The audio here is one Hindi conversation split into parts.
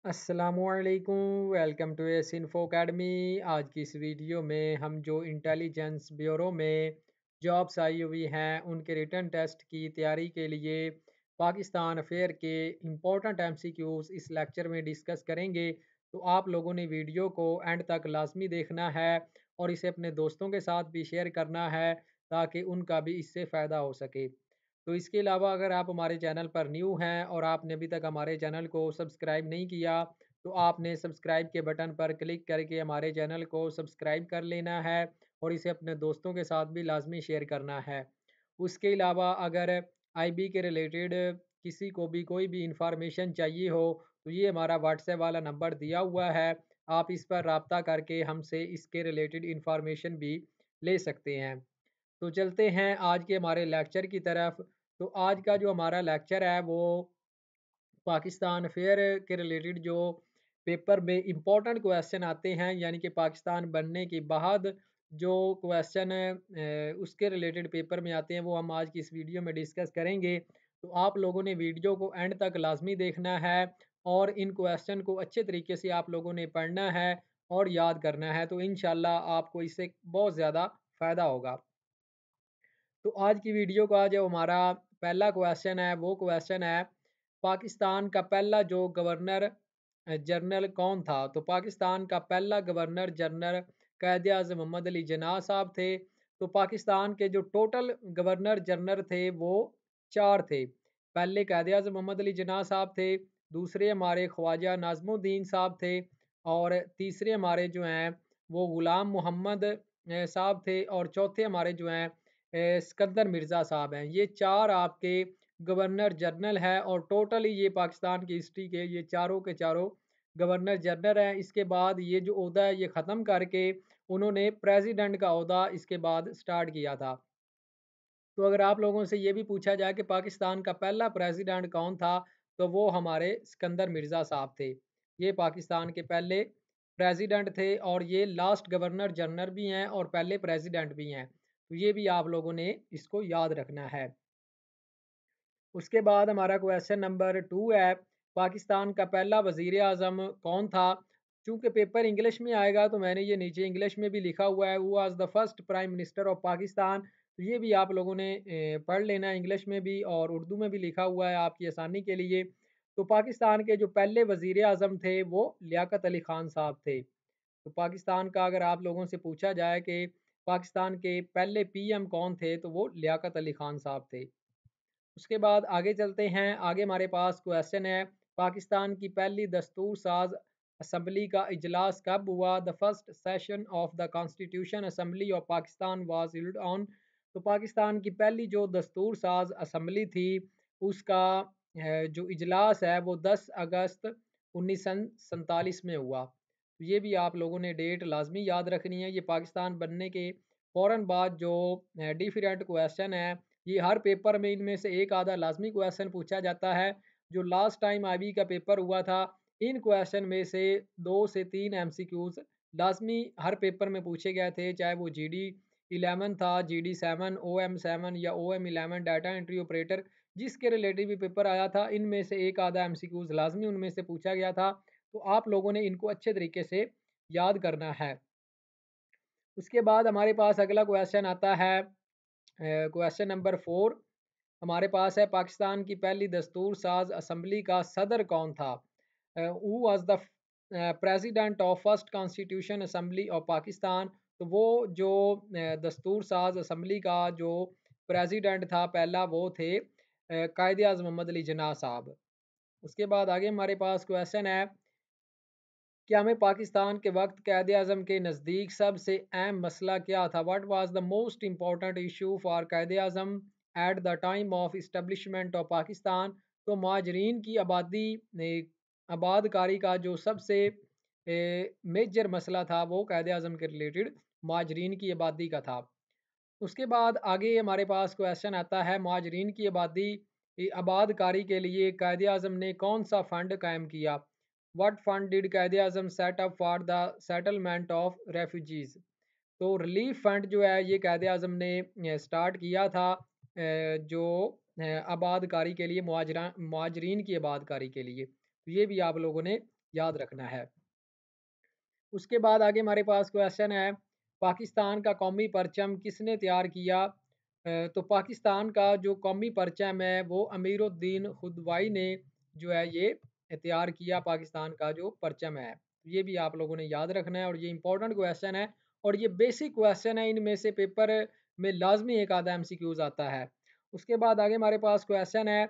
अस्सलामुअलैकुम। Welcome to S Info Academy. आज की इस वीडियो में हम जो इंटेलिजेंस ब्यूरो में जॉब्स आई हुई हैं उनके रिटन टेस्ट की तैयारी के लिए पाकिस्तान अफेयर के इम्पोर्टेंट एमसीक्यूज इस लेक्चर में डिस्कस करेंगे। तो आप लोगों ने वीडियो को एंड तक लाजमी देखना है और इसे अपने दोस्तों के साथ भी शेयर करना है ताकि उनका भी इससे फ़ायदा हो सके। तो इसके अलावा अगर आप हमारे चैनल पर न्यू हैं और आपने अभी तक हमारे चैनल को सब्सक्राइब नहीं किया तो आपने सब्सक्राइब के बटन पर क्लिक करके हमारे चैनल को सब्सक्राइब कर लेना है और इसे अपने दोस्तों के साथ भी लाजमी शेयर करना है। उसके अलावा अगर आईबी के रिलेटेड किसी को भी कोई भी इंफॉर्मेशन चाहिए हो तो ये हमारा व्हाट्सएप वाला नंबर दिया हुआ है। आप इस पर रब्ता करके हमसे इसके रिलेटेड इंफॉर्मेशन भी ले सकते हैं। तो चलते हैं आज के हमारे लेक्चर की तरफ। तो आज का जो हमारा लेक्चर है वो पाकिस्तान अफेयर के रिलेटेड जो पेपर में इम्पोर्टेंट क्वेश्चन आते हैं यानी कि पाकिस्तान बनने के बाद जो क्वेश्चन उसके रिलेटेड पेपर में आते हैं वो हम आज की इस वीडियो में डिस्कस करेंगे। तो आप लोगों ने वीडियो को एंड तक लाजमी देखना है और इन क्वेश्चन को अच्छे तरीके से आप लोगों ने पढ़ना है और याद करना है। तो इंशाल्लाह आपको इससे बहुत ज़्यादा फ़ायदा होगा। तो आज की वीडियो का जो हमारा पहला क्वेश्चन है वो क्वेश्चन है पाकिस्तान का पहला जो गवर्नर जनरल कौन था। तो पाकिस्तान का पहला गवर्नर जनरल कायद आज़म मोहम्मद अली जिन्ना साहब थे। तो पाकिस्तान के जो टोटल गवर्नर जनरल थे वो चार थे। पहले कायद आज़म मोहम्मद अली जिन्ना साहब थे, दूसरे हमारे ख्वाजा नाज़मुद्दीन साहब थे और तीसरे हमारे जो हैं वो ग़ुलाम मोहम्मद साहब थे और चौथे हमारे जो हैं सिकंदर मिर्ज़ा साहब हैं। ये चार आपके गवर्नर जनरल है और टोटली ये पाकिस्तान की हिस्ट्री के ये चारों के चारों गवर्नर जनरल हैं। इसके बाद ये जो ओहदा है ये ख़त्म करके उन्होंने प्रेसिडेंट का ओहदा इसके बाद स्टार्ट किया था। तो अगर आप लोगों से ये भी पूछा जाए कि पाकिस्तान का पहला प्रेसिडेंट कौन था तो वो हमारे सिकंदर मिर्ज़ा साहब थे। ये पाकिस्तान के पहले प्रेसिडेंट थे और ये लास्ट गवर्नर जनरल भी हैं और पहले प्रेसिडेंट भी हैं। तो ये भी आप लोगों ने इसको याद रखना है। उसके बाद हमारा क्वेश्चन नंबर 2 है, पाकिस्तान का पहला वज़ीर आज़म कौन था? चूँकि पेपर इंग्लिश में आएगा तो मैंने ये नीचे इंग्लिश में भी लिखा हुआ है, who was the first prime minister of Pakistan. तो ये भी आप लोगों ने पढ़ लेना है इंग्लिश में भी और उर्दू में भी लिखा हुआ है आपकी आसानी के लिए। तो पाकिस्तान के जो पहले वज़ीर आज़म थे वो लियाकत अली ख़ान साहब थे। तो पाकिस्तान का अगर आप लोगों से पूछा जाए कि पाकिस्तान के पहले पीएम कौन थे तो वो लियाकत अली ख़ान साहब थे। उसके बाद आगे चलते हैं। आगे हमारे पास क्वेश्चन है, पाकिस्तान की पहली दस्तूर साज असम्बली का इजलास कब हुआ? The first session of the constitution assembly of Pakistan was healed on. तो पाकिस्तान की पहली जो दस्तूर साज असम्बली थी उसका जो इजलास है वो 10 अगस्त 1947 में हुआ। तो ये भी आप लोगों ने डेट लाजमी याद रखनी है। ये पाकिस्तान बनने के फ़ौरन बाद जो डिफरेंट क्वेश्चन है ये हर पेपर में इनमें से एक आधा लाजमी क्वेश्चन पूछा जाता है। जो लास्ट टाइम आईबी का पेपर हुआ था इन क्वेश्चन में से 2 से 3 एमसीक्यूज लाजमी हर पेपर में पूछे गए थे, चाहे वो GD11 था, GD7, OM7 या OM11 डाटा एंट्री ऑपरेटर जिसके रिलेटिव भी पेपर आया था इनमें से एक आधा एमसीक्यूज लाजमी उनमें से पूछा गया था। तो आप लोगों ने इनको अच्छे तरीके से याद करना है। उसके बाद हमारे पास अगला क्वेश्चन आता है क्वेश्चन नंबर 4। हमारे पास है, पाकिस्तान की पहली दस्तूर साज असम्बली का सदर कौन था? Who was the president of first constitution assembly of Pakistan. तो वो जो दस्तूर साज असम्बली का जो प्रेसिडेंट था पहला वो थे कायद आज़म मोहम्मद अली जिन्ना साहब। उसके बाद आगे हमारे पास क्वेश्चन है, क्या में पाकिस्तान के वक्त कायद अज़म के नज़दीक सबसे अहम मसला क्या था? What was the most important issue for Quaid Azam at the time of establishment of Pakistan. तो महाजरीन की आबादकारी का जो सबसे मेजर मसला था वो कायद अज़म के रिलेटेड महाजरीन की आबादी का था। उसके बाद आगे हमारे पास क्वेश्चन आता है, महाजरीन की आबादकारी के लिए कायद अज़म ने कौन सा फ़ंड कायम किया? What fund did Quaid Azam set up for the settlement of refugees. तो रिलीफ फंड जो है ये कायद अज़म ने स्टार्ट किया था जो आबादकारी के लिए, मुहाजरीन की आबादकारी के लिए। तो ये भी आप लोगों ने याद रखना है। उसके बाद आगे हमारे पास क्वेश्चन है, पाकिस्तान का कौमी परचम किसने तैयार किया? तो पाकिस्तान का जो कौमी परचम है वो अमीरुद्दीन खुदवाई ने जो है ये तैयार किया, पाकिस्तान का जो परचम है। ये भी आप लोगों ने याद रखना है और ये इंपॉर्टेंट क्वेश्चन है और ये बेसिक क्वेश्चन है, इनमें से पेपर में लाजमी एक आधा एमसीक्यूज आता है। उसके बाद आगे हमारे पास क्वेश्चन है,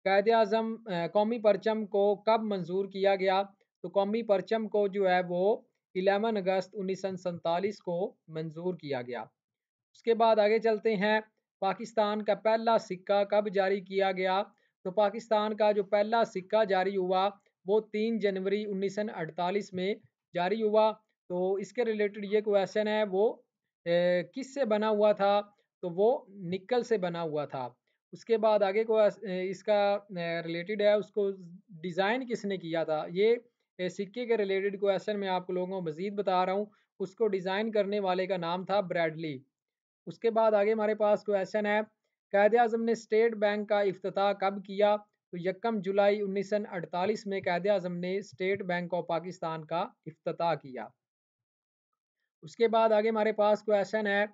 कायदे आज़म कौमी परचम को कब मंजूर किया गया? तो कौमी परचम को जो है वो 11 अगस्त 1947 को मंजूर किया गया। उसके बाद आगे चलते हैं, पाकिस्तान का पहला सिक्का कब जारी किया गया? तो पाकिस्तान का जो पहला सिक्का जारी हुआ वो 3 जनवरी 1948 में जारी हुआ। तो इसके रिलेटेड ये क्वेश्चन है, वो किससे बना हुआ था? तो वो निकल से बना हुआ था। उसके बाद आगे को इसका रिलेटेड है, उसको डिज़ाइन किसने किया था? ये सिक्के के रिलेटेड क्वेश्चन मैं आप लोगों को मज़ीद बता रहा हूँ। उसको डिज़ाइन करने वाले का नाम था ब्रैडली। उसके बाद आगे हमारे पास क्वेश्चन है, कायदे-आज़म ने स्टेट बैंक का इफ्तिताह कब किया? तो 1 जुलाई 1948 में कायदे-आज़म ने स्टेट बैंक ऑफ पाकिस्तान का इफ्तिताह किया। उसके बाद आगे हमारे पास क्वेश्चन है,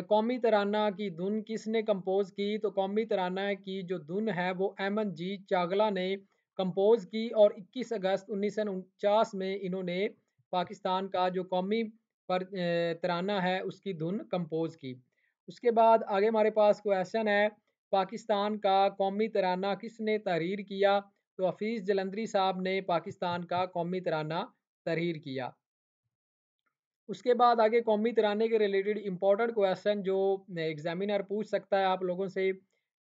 कौमी तराना की धुन किसने कंपोज की? तो कौमी तराना की जो धुन है वो अहमद जी चागला ने कंपोज की और 21 अगस्त 1949 में इन्होंने पाकिस्तान का जो कौमी तराना है उसकी धुन कंपोज की। उसके बाद आगे हमारे पास क्वेश्चन है, पाकिस्तान का कौमी तराना किसने तहरीर किया? तो हफीज़ जलंधरी साहब ने पाकिस्तान का कौमी तराना तहरीर किया। उसके बाद आगे कौमी तराने के रिलेटेड इंपॉर्टेंट क्वेश्चन जो एग्जामिनर पूछ सकता है आप लोगों से,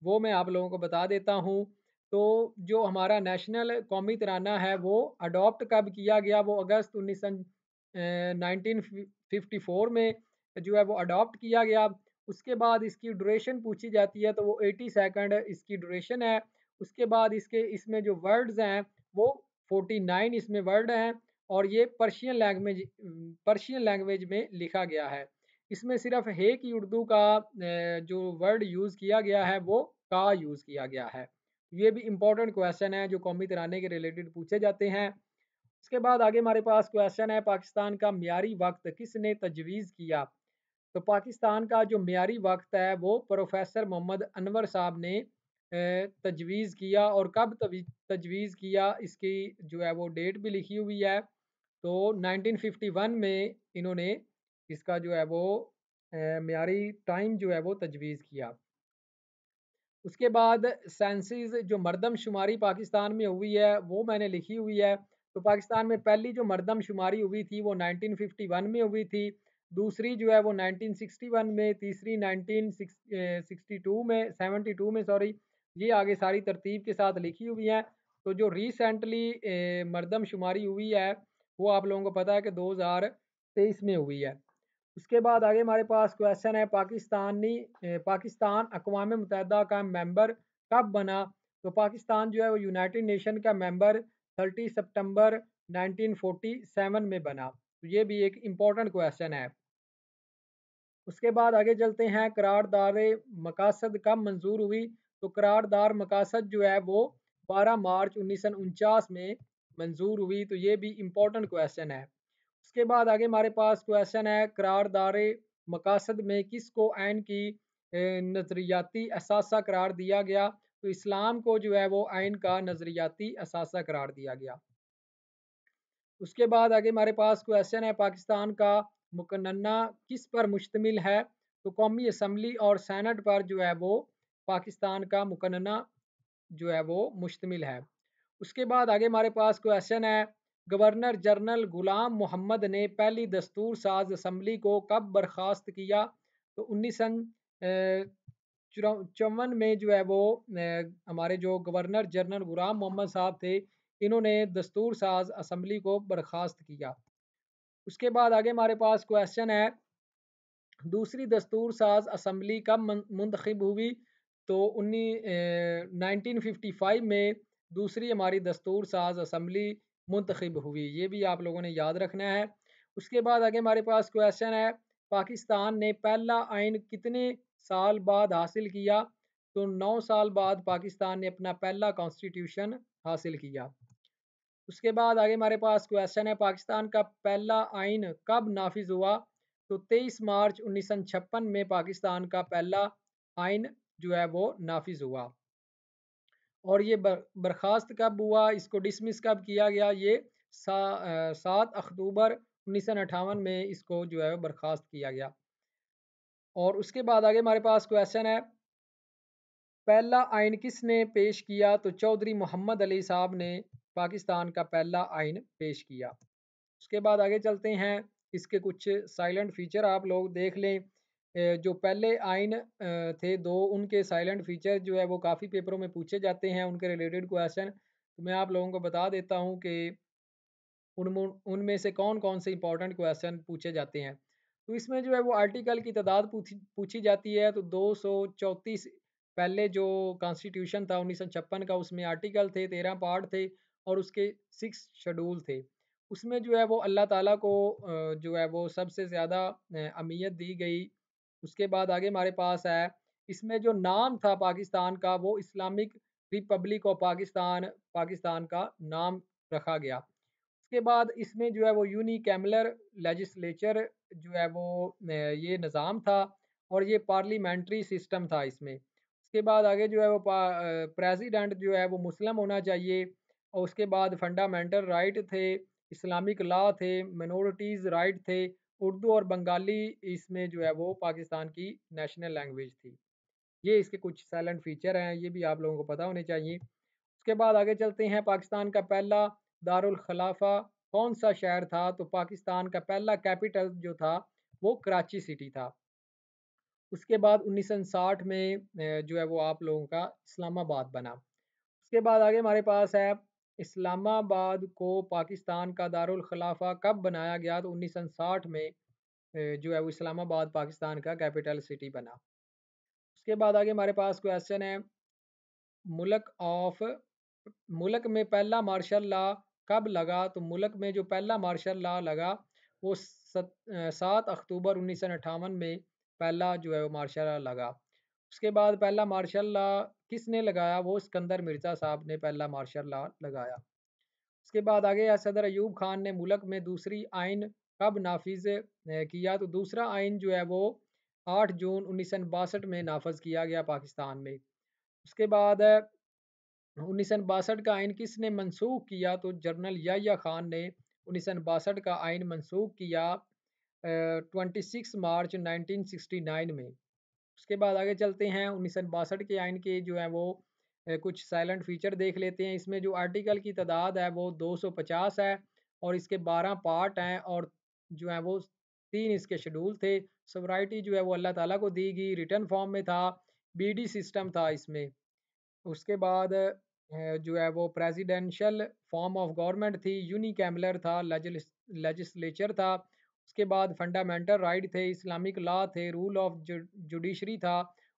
वो मैं आप लोगों को बता देता हूँ। तो जो हमारा नेशनल कौमी तराना है वो अडॉप्ट कब किया गया? वो अगस्त 1954 में जो है वो अडॉप्ट किया गया। उसके बाद इसकी ड्यूरेशन पूछी जाती है, तो वो 80 सेकंड इसकी ड्यूरेशन है। उसके बाद इसमें जो वर्ड्स हैं वो 49 इसमें वर्ड हैं और ये पर्शियन लैंग्वेज में लिखा गया है। इसमें सिर्फ हे की उर्दू का जो वर्ड यूज़ किया गया है वो का यूज़ किया गया है। ये भी इम्पोर्टेंट क्वेश्चन है जो कौमी तराने के रिलेटेड पूछे जाते हैं। उसके बाद आगे हमारे पास क्वेश्चन है, पाकिस्तान का मियारी वक्त किसने तजवीज़ किया? तो पाकिस्तान का जो मियारी वक्त है वो प्रोफेसर मोहम्मद अनवर साहब ने तजवीज़ किया और कब तजवीज़ किया इसकी जो है वो डेट भी लिखी हुई है। तो 1951 में इन्होंने इसका जो है वो मियारी टाइम जो है वो तजवीज़ किया। उसके बाद सेंसिस जो मरदमशुमारी पाकिस्तान में हुई है वो मैंने लिखी हुई है। तो पाकिस्तान में पहली जो मरदमशुमारी हुई थी वो 1951 में हुई थी। दूसरी जो है वो 1961 में, तीसरी 1962 में 72 में सॉरी, ये आगे सारी तरतीब के साथ लिखी हुई हैं। तो जो रिसेंटली मरदमशुमारी हुई है वो आप लोगों को पता है कि 2023 में हुई है। उसके बाद आगे हमारे पास क्वेश्चन है, पाकिस्तान अक़वाम मुत्तहिदा का मेंबर कब बना? तो पाकिस्तान जो है वो यूनाइटेड नेशन का मेंबर 30 सितंबर 1947 में बना। तो ये भी एक इम्पॉर्टेंट क्वेश्चन है। उसके बाद आगे चलते हैं, करारदार मकासद कब मंजूर हुई? तो करारदार मकासद जो है वो 12 मार्च 1949 में मंजूर हुई। तो ये भी इम्पोर्टेंट क्वेश्चन है। उसके बाद आगे हमारे पास क्वेश्चन है, करारदार मकासद में किसको आइन की नज़रियाती असासा करार दिया गया? तो इस्लाम को जो है वो आइन का नज़रियाती असासा करार दिया गया। उसके बाद आगे हमारे पास क्वेश्चन है, पाकिस्तान का मुकन्ना किस पर मुश्तमिल है? तो कौमी असम्बली और सेनेट पर जो है वो पाकिस्तान का मुकन्ना जो है वो मुश्तमिल है। उसके बाद आगे हमारे पास क्वेश्चन है, गवर्नर जनरल गुलाम मोहम्मद ने पहली दस्तूर साज असम्बली को कब बर्खास्त किया? तो 1954 में जो है वो हमारे जो गवर्नर जनरल गुलाम मोहम्मद साहब थे, इन्होंने दस्तूर साज असम्बली को बर्खास्त किया। उसके बाद आगे हमारे पास क्वेश्चन है, दूसरी दस्तूर साज असम्बली कब मुंतखब हुई? तो 1955 में दूसरी हमारी दस्तूर साज असम्बली मुंतखब हुई। ये भी आप लोगों ने याद रखना है। उसके बाद आगे हमारे पास क्वेश्चन है, पाकिस्तान ने पहला आइन कितने साल बाद हासिल किया? तो 9 साल बाद पाकिस्तान ने अपना पहला कॉन्स्टिट्यूशन हासिल किया। उसके बाद आगे हमारे पास क्वेश्चन है, पाकिस्तान का पहला आइन कब नाफिज हुआ? तो 23 मार्च 1956 में पाकिस्तान का पहला आइन जो है वो नाफिज हुआ। और ये बर्खास्त कब हुआ, इसको डिसमिस कब किया गया? ये 7 अक्टूबर 1958 में इसको जो है बर्खास्त किया गया। और उसके बाद आगे हमारे पास क्वेश्चन है, पहला आइन किसने पेश किया? तो चौधरी मोहम्मद अली साहब ने पाकिस्तान का पहला आइन पेश किया। उसके बाद आगे चलते हैं, इसके कुछ साइलेंट फीचर आप लोग देख लें। जो पहले आइन थे दो, उनके साइलेंट फीचर जो है वो काफ़ी पेपरों में पूछे जाते हैं, उनके रिलेटेड क्वेश्चन तो मैं आप लोगों को बता देता हूँ कि उनमें से कौन कौन से इंपॉर्टेंट क्वेश्चन पूछे जाते हैं। तो इसमें जो है वो आर्टिकल की तादाद पूछी जाती है। तो 234 पहले जो कॉन्स्टिट्यूशन था 1956 का, उसमें आर्टिकल थे, 13 पार्ट थे और उसके 6 शेड्यूल थे। उसमें जो है वो अल्लाह ताला को जो है वो सबसे ज़्यादा अहमियत दी गई। उसके बाद आगे हमारे पास है, इसमें जो नाम था पाकिस्तान का वो Islamic Republic of Pakistan Pakistan का नाम रखा गया। उसके बाद इसमें जो है वो यूनिकैमुलर लेजिस्लेचर जो है वो ये निज़ाम था और ये पार्लियामेंट्री सिस्टम था इसमें। उसके बाद आगे जो है वो प्रेसिडेंट जो है वो मुस्लिम होना चाहिए और उसके बाद फंडामेंटल राइट थे, इस्लामिक लॉ थे, मिनॉरिटीज़ राइट थे, उर्दू और बंगाली इसमें जो है वो पाकिस्तान की नेशनल लैंग्वेज थी। ये इसके कुछ साइलेंट फीचर हैं, ये भी आप लोगों को पता होने चाहिए। उसके बाद आगे चलते हैं, पाकिस्तान का पहला दारुल खलाफा कौन सा शहर था? तो पाकिस्तान का पहला कैपिटल जो था वो कराची सिटी था। उसके बाद 1960 में जो है वो आप लोगों का इस्लामाबाद बना। उसके बाद आगे हमारे पास है, इस्लामाबाद को पाकिस्तान का दारुल खलाफा कब बनाया गया? तो 1960 में जो है वो इस्लामाबाद पाकिस्तान का कैपिटल सिटी बना। उसके बाद आगे हमारे पास क्वेश्चन है, मुल्क ऑफ मुल्क में पहला मार्शल लॉ कब लगा? तो मुल्क में जो पहला मार्शल लॉ लगा वो 7 अक्टूबर 1958 में पहला जो है वो मार्शल लॉ लगा। उसके बाद पहला मार्शल लॉ किसने लगाया? वो सिकंदर मिर्ज़ा साहब ने पहला मार्शल लॉ लगाया। उसके बाद आगे है, सदर अयूब खान ने मुल्क में दूसरी आइन कब नाफिज किया? तो दूसरा आइन जो है वो 8 जून 1962 में नाफज किया गया पाकिस्तान में। उसके बाद 1962 का आइन किसने मनसूख किया? तो जनरल याह्या खान ने 1962 का आइन मनसूख किया 26 मार्च 1969 में। उसके बाद आगे चलते हैं, 1962 के आइन के जो है वो कुछ साइलेंट फीचर देख लेते हैं। इसमें जो आर्टिकल की तादाद है वो 250 है और इसके 12 पार्ट हैं और जो है वो 3 इसके शेड्यूल थे। सोवराइटी जो है वो अल्लाह ताला को दी गई, रिटर्न फॉर्म में था, बीडी सिस्टम था इसमें। उसके बाद जो है वो प्रेसिडेंशियल फॉर्म ऑफ गवर्नमेंट थी, यूनिकैमुलर था, लेजिस्लेचर था। उसके बाद फंडामेंटल राइट थे, इस्लामिक लॉ थे, रूल ऑफ जुडिशरी था।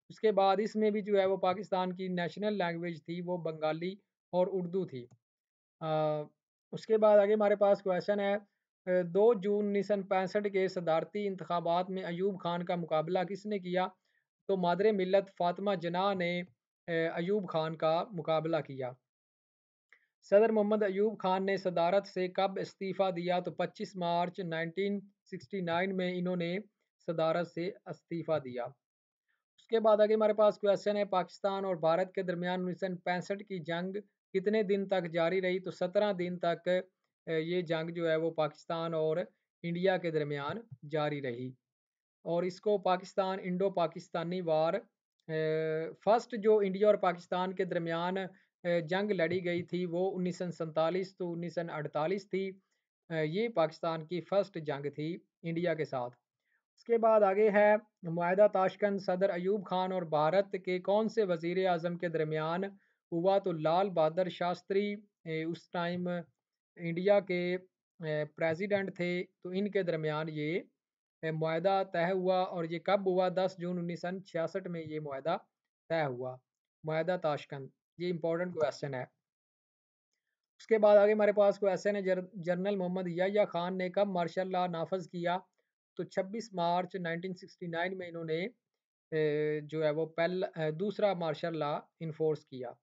उसके बाद इसमें भी जो है वो पाकिस्तान की नेशनल लैंग्वेज थी वो बंगाली और उर्दू थी। अ, उसके बाद आगे हमारे पास क्वेश्चन है, 2 जून 1965 के सदारती इंतखाबात में अयूब खान का मुकाबला किसने किया? तो मादरे मिल्लत फ़ातिमा जिन्नाह ने अयूब खान का मुकाबला किया। सदर मोहम्मद अयूब खान ने सदारत से कब इस्तीफ़ा दिया? तो 25 मार्च 1969 में इन्होंने सदारत से इस्तीफ़ा दिया। उसके बाद आगे हमारे पास क्वेश्चन है, पाकिस्तान और भारत के दरमियान 1965 की जंग कितने दिन तक जारी रही? तो 17 दिन तक ये जंग जो है वो पाकिस्तान और इंडिया के दरमियान जारी रही। और इसको पाकिस्तान इंडो पाकिस्तानी वार फर्स्ट जो इंडिया और पाकिस्तान के दरमियान जंग लड़ी गई थी वो 1947 तो 1948 थी। ये पाकिस्तान की फर्स्ट जंग थी इंडिया के साथ। उसके बाद आगे है, मुआहदा ताशकंद सदर अयूब खान और भारत के कौन से वज़ीर आज़म के दरमियान हुआ? तो लाल बहादुर शास्त्री उस टाइम इंडिया के प्रेसिडेंट थे, तो इनके दरमियान ये मुआहदा तय हुआ और ये कब हुआ? 10 जून 1966 में ये मुआहदा तय हुआ, मुआहदा ताशकंद। ये इंपॉर्टेंट क्वेश्चन है। उसके बाद आगे हमारे पास क्वेश्चन है, जनरल मोहम्मद याह्या खान ने कब मार्शल लॉ नाफज किया? तो 26 मार्च 1969 में इन्होंने जो है वो दूसरा मार्शल लॉ इन्फोर्स किया।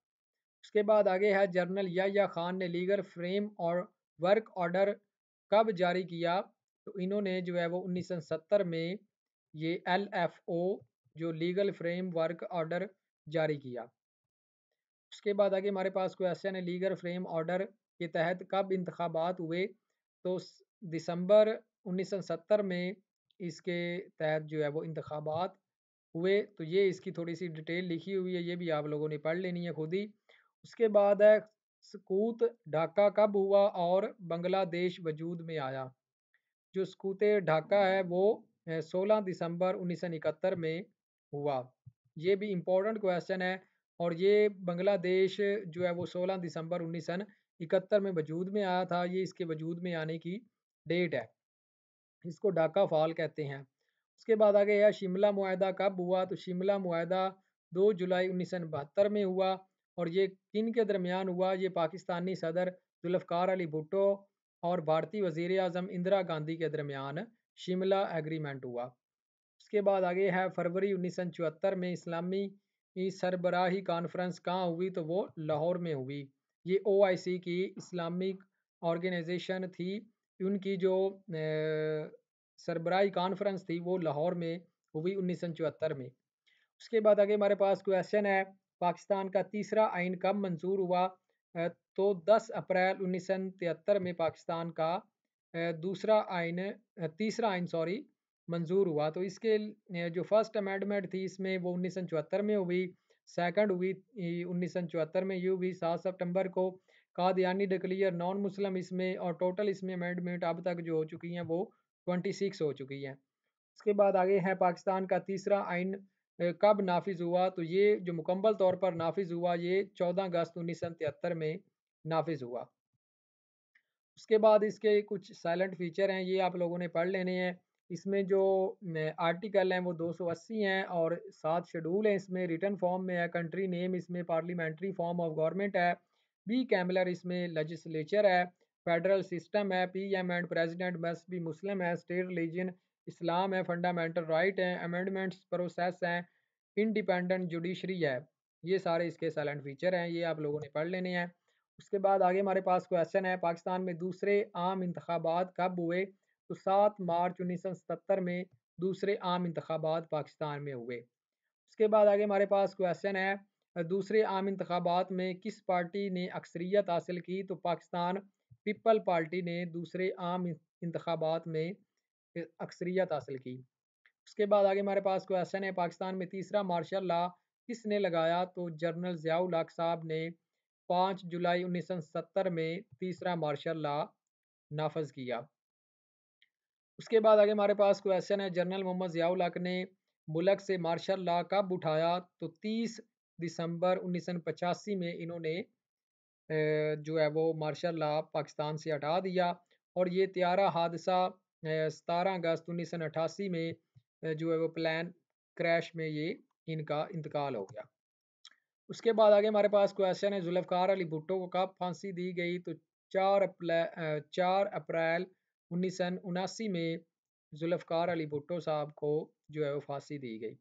उसके बाद आगे है जनरल याह्या खान ने लीगल फ्रेम और वर्क ऑर्डर कब जारी किया? तो इन्होंने जो है वो 1970 में ये LFO जो लीगल फ्रेम वर्क ऑर्डर जारी किया। उसके बाद आगे हमारे पास क्वेश्चन है लीगल फ्रेम ऑर्डर के तहत कब इंतखाबात हुए? तो दिसंबर 1970 में इसके तहत जो है वो इंतखाबात हुए। तो ये इसकी थोड़ी सी डिटेल लिखी हुई है, ये भी आप लोगों ने पढ़ लेनी है खुद ही। उसके बाद है सकूत ढाका कब हुआ और बांग्लादेश वजूद में आया? जो सकूत ढाका है वो 16 दिसंबर 1971 में हुआ। ये भी इम्पोर्टेंट क्वेश्चन है और ये बांग्लादेश जो है वो 16 दिसंबर 1971 में वजूद में आया था। ये इसके वजूद में आने की डेट है। इसको ढाका फॉल कहते हैं। उसके बाद आगे है शिमला मुआहदा कब हुआ? तो शिमला मुआहदा 2 जुलाई 1972 में हुआ और ये किन के दरमियान हुआ? ये पाकिस्तानी सदर जुल्फ़िकार अली भुट्टो और भारतीय वज़ीर आज़म इंदिरा गांधी के दरमियान शिमला एग्रीमेंट हुआ। उसके बाद आगे है फरवरी 1974 में इस्लामी सरबराही कॉन्फ्रेंस कहाँ हुई? तो वो लाहौर में हुई। ये OIC की इस्लामिक ऑर्गेनाइजेशन थी। उनकी जो सरबराही कॉन्फ्रेंस थी वो लाहौर में हुई 1974 में। उसके बाद आगे हमारे पास क्वेश्चन है पाकिस्तान का तीसरा आइन कब मंजूर हुआ? तो 10 अप्रैल 1973 में पाकिस्तान का तीसरा आइन मंजूर हुआ। तो इसके जो फर्स्ट अमेंडमेंट थी इसमें वो 1974 में हुई। सेकंड हुई 1974 में, ये हुई 7 सितंबर को। कादियानी डिक्लेयर नॉन मुस्लिम इसमें, और टोटल इसमें अमेंडमेंट अब तक जो हो चुकी हैं वो 26 हो चुकी हैं। उसके बाद आगे है पाकिस्तान का तीसरा आइन कब नाफिज हुआ? तो ये जो मुकम्मल तौर पर नाफिज हुआ ये 14 अगस्त 1973 में नाफिज हुआ। उसके बाद इसके कुछ साइलेंट फीचर हैं, ये आप लोगों ने पढ़ लेने हैं। इसमें जो आर्टिकल हैं वो 280 हैं और 7 शेड्यूल हैं। इसमें रिटन फॉर्म में है, कंट्री नेम इसमें पार्लियामेंट्री फॉर्म ऑफ गवर्नमेंट है, बी कैमलर इसमें लेजिस्लेचर है, फेडरल सिस्टम है, PM and president must be Muslim है, स्टेट रिलीजन इस्लाम है, फंडामेंटल राइट हैं, अमेंडमेंट्स प्रोसेस हैं, इंडिपेंडेंट जुडिशरी है। ये सारे इसके साइलेंट फीचर हैं, ये आप लोगों ने पढ़ लेने हैं। उसके बाद आगे हमारे पास क्वेश्चन है पाकिस्तान में दूसरे आम इंतखाबात कब हुए? तो 7 मार्च 1977 में दूसरे आम इंतखाबात पाकिस्तान में हुए। उसके बाद आगे हमारे पास क्वेश्चन है दूसरे आम इंतखाबात में किस पार्टी ने अक्सरियत हासिल की? तो पाकिस्तान पीपल पार्टी ने दूसरे आम इंतखाबात में अक्सरियत हासिल की। उसके बाद आगे हमारे पास क्वेश्चन है पाकिस्तान में तीसरा मार्शल लॉ किसने लगाया? तो जनरल ज़ियाउल हक साहब ने 5 जुलाई 1970 में तीसरा मार्शल लॉ नाफज किया। उसके बाद आगे हमारे पास क्वेश्चन है जनरल मोहम्मद ज़ियाउल हक ने मुल्क से मार्शल लॉ कब उठाया? तो 30 दिसंबर 1985 में इन्होंने जो है वो मार्शल लॉ पाकिस्तान से हटा दिया और ये त्यारा हादसा 17 अगस्त 1988 में जो है वो प्लान क्रैश में ये इनका इंतकाल हो गया। उसके बाद आगे हमारे पास क्वेश्चन है जुल्फ़िकार अली भुट्टो को कब फांसी दी गई? तो 4 अप्रैल 1979 में जुल्फ़िकार अली भुट्टो साहब को जो है वो फांसी दी गई।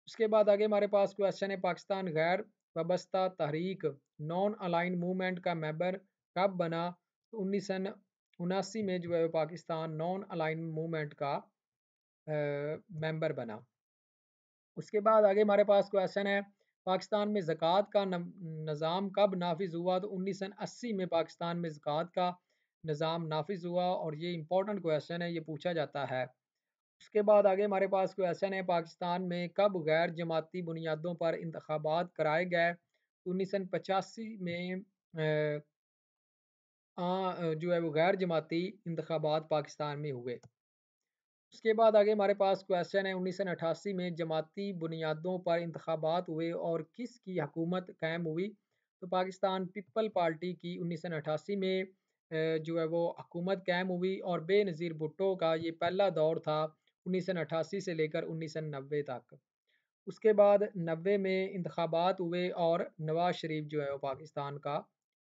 उसके बाद आगे हमारे पास क्वेश्चन है पाकिस्तान गैर वाबस्ता तहरीक नॉन अलाइन मूवमेंट का मेंबर कब बना? तो 1979 में जो है वो पाकिस्तान नॉन अलाइन मूवमेंट का मेंबर बना। उसके बाद आगे हमारे पास क्वेश्चन है पाकिस्तान में ज़कात का निज़ाम कब नाफिज हुआ? तो 1980 में पाकिस्तान में ज़कात का निज़ाम नाफिज हुआ और ये इंपॉर्टेंट क्वेश्चन है, ये पूछा जाता है। उसके बाद आगे हमारे पास क्वेश्चन है पाकिस्तान में कब गैर जमाती बुनियादों पर इंतखाबात कराए गए? तो 1985 में जो है वो गैर जमाती इंतखाबात पाकिस्तान में हुए। उसके बाद आगे हमारे पास क्वेश्चन है 1988 में जमाती बुनियादों पर इंतखाबात हुए और किसकी हुकूमत कायम हुई? तो पाकिस्तान पीपल पार्टी की 1988 में जो है वो हुकूमत कायम हुई और बेनज़ीर भुट्टो का ये पहला दौर था 1988 से लेकर 1990 तक। उसके बाद 90 में इंतखाबात हुए और नवाज शरीफ जो है वो पाकिस्तान का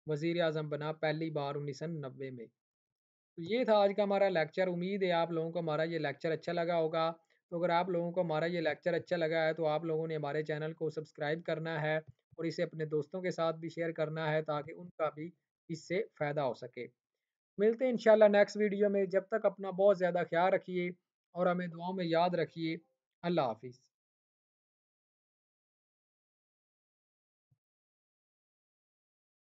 वज़ीर आज़म बना पहली बार 1990 में। तो ये था आज का हमारा लेक्चर। उम्मीद है आप लोगों को हमारा ये लेक्चर अच्छा लगा होगा। तो अगर आप लोगों को हमारा ये लेक्चर अच्छा लगा है तो आप लोगों ने हमारे चैनल को सब्सक्राइब करना है और इसे अपने दोस्तों के साथ भी शेयर करना है ताकि उनका भी इससे फ़ायदा हो सके। मिलते हैं इंशाल्लाह नेक्स्ट वीडियो में, जब तक अपना बहुत ज़्यादा ख्याल रखिए और हमें दुआओं में याद रखिए। अल्लाह हाफ़िज़।